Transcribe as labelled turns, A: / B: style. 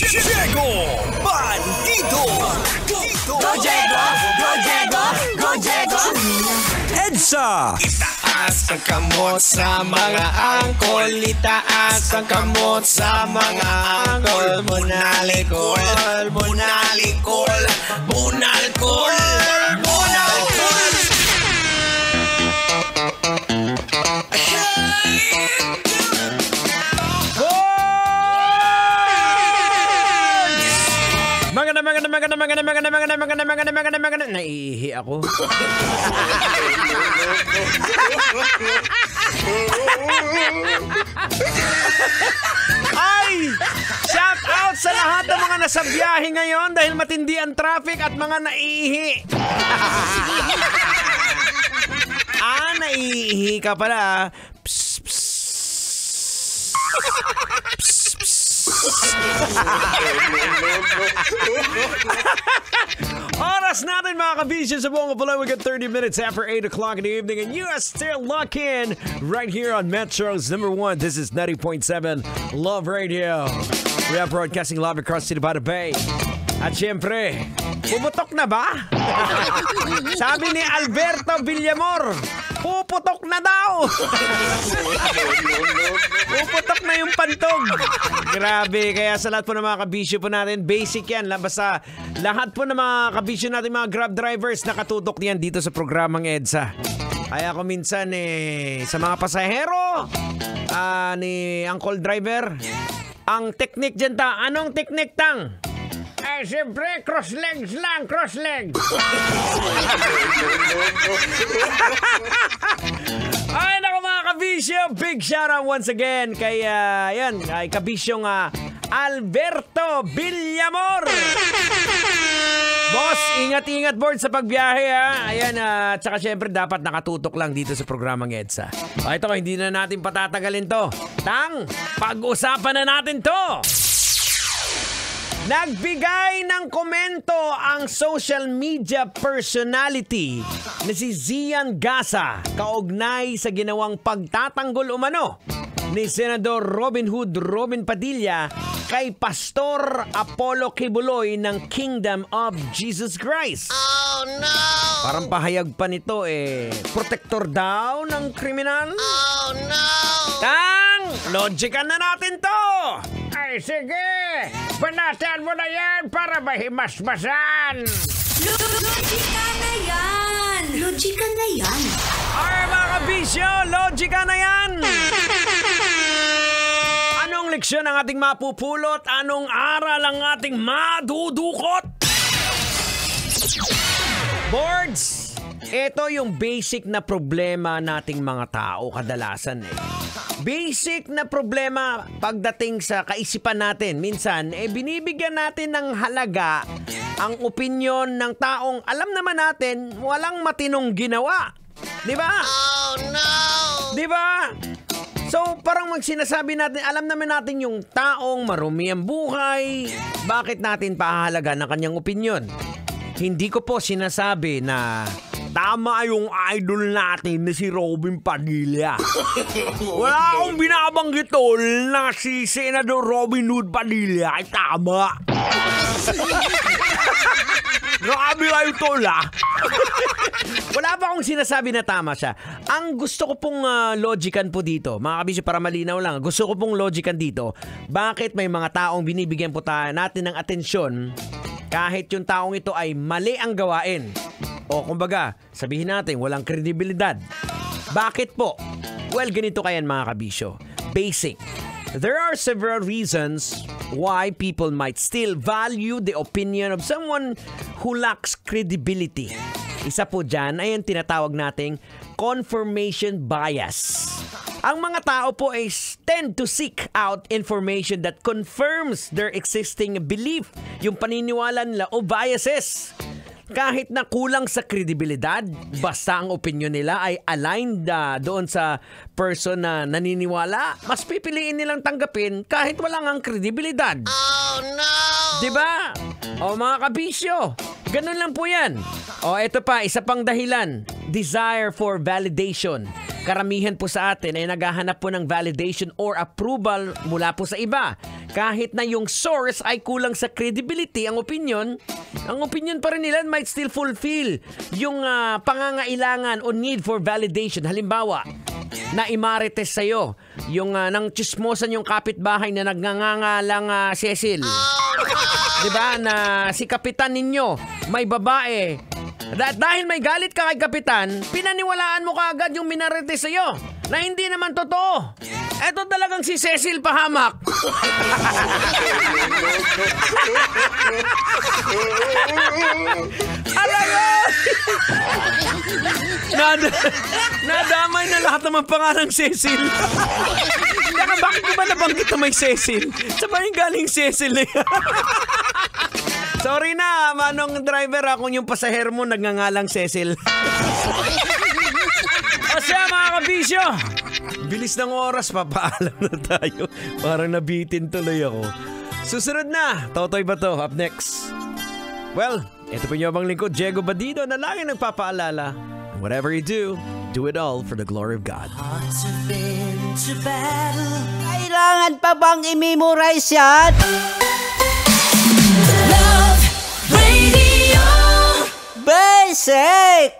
A: Diego Bandito.
B: Go Diego! Go Diego! Go Diego!
A: EDSA.
C: Itaas ang kamot sa mga angkol. Itaas ang kamot sa mga angkol. Bunalikol, bunalikol, bunalkol, bunalkol.
D: Maganda. Naiihi ako. Ay! Shout out sa lahat ng mga nasa biyahe ngayon dahil matindi ang traffic at mga naiihi. Naiihi ka pala. Psst, psst. Psst, psst. Oras natin mga kabisyon sa buong Apollo. We got 30 minutes after 8 o'clock in the evening and you are still locked in right here on Metro's #1. This is 90.7 Love Radio. We are broadcasting live across City by the Bay. At syempre, puputok na ba? Sabi ni Alberto Villamor, puputok na daw. Puputok na yung pantog. Grabe, kaya sa lahat po ng mga kabisyo po natin, basic yan. Basta lahat po ng mga kabisyo natin, mga Grab drivers, nakatutok niyan dito sa programang EDSA. Kaya ako minsan sa mga pasahero, ni Uncle Driver, ang technique dyan ta, anong technique tang? Siyempre, cross legs lang, cross legs. Ay, naku mga kabisyo, big shout out once again kay, kay kabisyong Alberto Villamor. Boss, ingat-ingat board sa pagbiyahe ha. Ayan, tsaka syempre dapat nakatutok lang dito sa programang EDSA. Ito, hindi na natin patatagalin to. Pag-usapan na natin to. Nagbigay ng komento ang social media personality na si Zian Gasa kaugnay sa ginawang pagtatanggol umano ni Senador Robin Hood Robin Padilla kay Pastor Apollo Kibuloy ng Kingdom of Jesus Christ.
B: Oh no!
D: Parang pahayag pa nito protektor daw ng kriminal.
B: Oh no!
D: Logican na natin to! Ay sige! Banatan mo na yan para mahimas-masan!
B: Logika na yan! Logika na yan!
D: Ay mga kabisyo, logika na yan! Anong leksyon ang ating mapupulot? Anong aral ang ating madudukot? Boards! Ito yung basic na problema nating mga tao kadalasan Basic na problema pagdating sa kaisipan natin. Minsan, binibigyan natin ng halaga ang opinyon ng taong alam naman natin walang matinong ginawa. Di ba?
B: Oh no!
D: Di ba? So, parang sinasabi natin, alam naman natin yung taong marumi ang buhay. Bakit natin pahahalaga ng kanyang opinyon? Hindi ko po sinasabi na tama yung idol natin na si Robin Padilla. Wala akong binabanggit tol na si Senador Robin Hood Padilla ay tama. Grabe kayo tol Wala pa akong sinasabi na tama siya. Ang gusto ko pong logican po dito, mga kabisyo para malinaw lang, gusto ko pong logican dito, bakit may mga taong binibigyan po natin ng atensyon kahit yung taong ito ay mali ang gawain. O kumbaga, sabihin natin, walang kredibilidad. Bakit po? Well, ganito kayan mga kabisyo. Basic. There are several reasons why people might still value the opinion of someone who lacks credibility. Isa po dyan ay ang tinatawag nating confirmation bias. Ang mga tao po ay tend to seek out information that confirms their existing belief, yung paniniwala nila o biases. Kahit na kulang sa kredibilidad, basta ang opinion nila ay aligned doon sa person na naniniwala, mas pipiliin nilang tanggapin kahit walang ang kredibilidad.
B: Oh no!
D: Diba? O mga kabisyo, ganun lang po yan. O eto pa, isa pang dahilan, desire for validation. Karamihan po sa atin ay naghahanap po ng validation or approval mula po sa iba. kahit na yung source ay kulang sa credibility, ang opinion pa rin nila might still fulfill yung pangangailangan o need for validation. Halimbawa, na imarites sa'yo yung nang chismosan yung kapitbahay na nagngangalang Cecil. Diba? Na si kapitan ninyo may babae. Dahil may galit ka kay kapitan, pinaniwalaan mo kaagad yung minarites sa'yo na hindi naman totoo. Eto talagang si Cecil pahamak. Alam mo! Nadamay na lahat naman pangalang Cecil. Kaya bakit mo ba nabanggit na may Cecil? Saan ba yung galing Cecil na yan? Sorry na, manong driver, kung yung pasahero mo nagngangalang Cecil. O siya, mga kabisyo, bilis ng oras, papaalam na tayo. Parang nabitin tuloy ako. Susunod na, Totoy Bato, up next. Well, ito po niyo bang lingkod, Diego Badido, na laging nagpapaalala. Whatever you do it all for the glory of God.
E: Kailangan pa bang i-memorize yan?
B: Love Radio.
E: Basic!